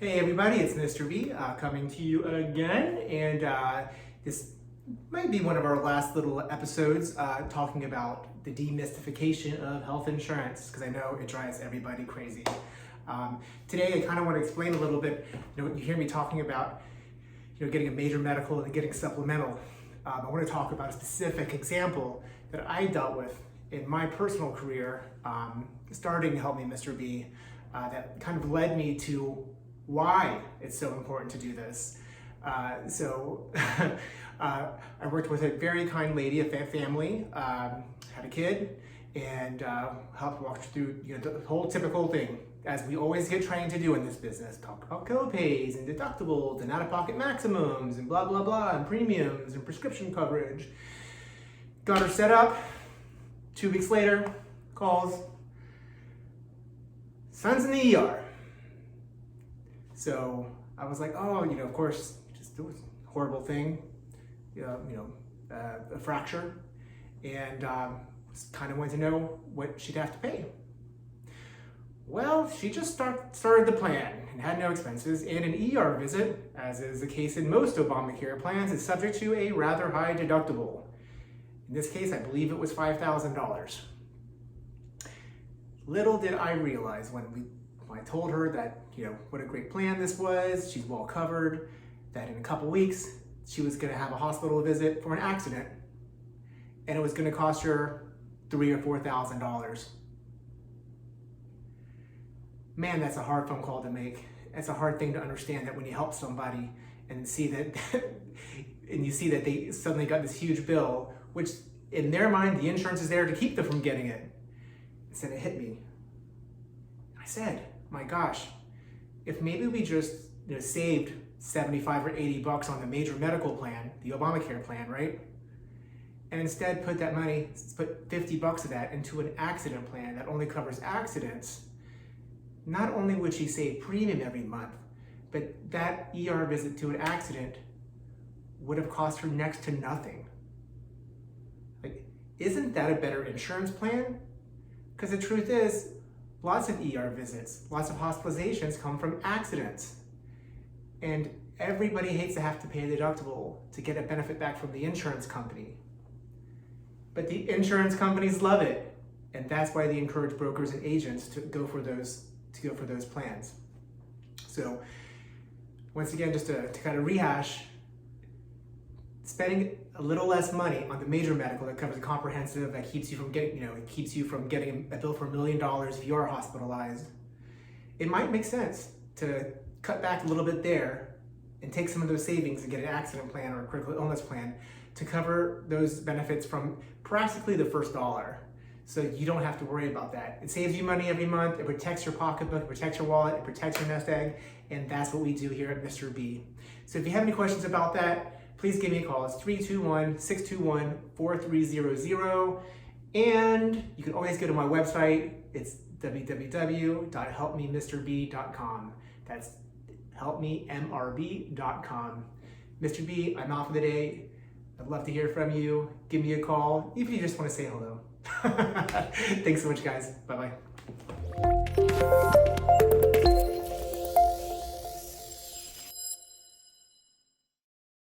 Hey everybody, it's Mr. B coming to you again, and this might be one of our last little episodes talking about the demystification of health insurance, because I know it drives everybody crazy. Today I kind of want to explain a little bit, you hear me talking about getting a major medical and getting supplemental. I want to talk about a specific example that I dealt with in my personal career, starting to help me, Mr. B, that kind of led me to why it's so important to do this. I worked with a very kind lady, a family, had a kid, and helped walk through the whole typical thing, as we always get trained to do in this business. Talk about co-pays and deductibles and out-of-pocket maximums and blah, blah, blah, and premiums and prescription coverage. Got her set up. 2 weeks later, calls, son's in the ER. So I was like, oh, of course, just do a horrible thing, a fracture, and kind of wanted to know what she'd have to pay. Well, she just started the plan and had no expenses, and an ER visit, as is the case in most Obamacare plans, is subject to a rather high deductible. In this case, I believe it was $5,000. Little did I realize when I told her that, what a great plan this was, she's well covered, that in a couple weeks, she was gonna have a hospital visit for an accident, and it was gonna cost her $3,000 or $4,000. Man, that's a hard phone call to make. It's a hard thing to understand, that when you help somebody and see that, and you see that they suddenly got this huge bill, which in their mind, the insurance is there to keep them from getting it. Instead, it hit me. I said, my gosh, if maybe we just saved $75 or $80 on the major medical plan, the Obamacare plan, right? And instead put that money, put $50 of that into an accident plan that only covers accidents, not only would she save premium every month, but that ER visit to an accident would have cost her next to nothing. Isn't that a better insurance plan? Because the truth is, lots of ER visits, lots of hospitalizations come from accidents. And everybody hates to have to pay a deductible to get a benefit back from the insurance company. But the insurance companies love it. And that's why they encourage brokers and agents to go for those plans. So once again, just to kind of rehash, spending a little less money on the major medical that covers a comprehensive, that keeps you from getting, it keeps you from getting a bill for $1 million if you are hospitalized. It might make sense to cut back a little bit there and take some of those savings and get an accident plan or a critical illness plan to cover those benefits from practically the first dollar. So you don't have to worry about that. It saves you money every month, it protects your pocketbook, it protects your wallet, it protects your nest egg, and that's what we do here at Mr. B. So if you have any questions about that, please give me a call. It's 321-621-4300. And you can always go to my website. It's www.helpmemrb.com. That's helpmemrb.com. Mr. B, I'm off for the day. I'd love to hear from you. Give me a call, even if you just want to say hello. Thanks so much, guys. Bye-bye.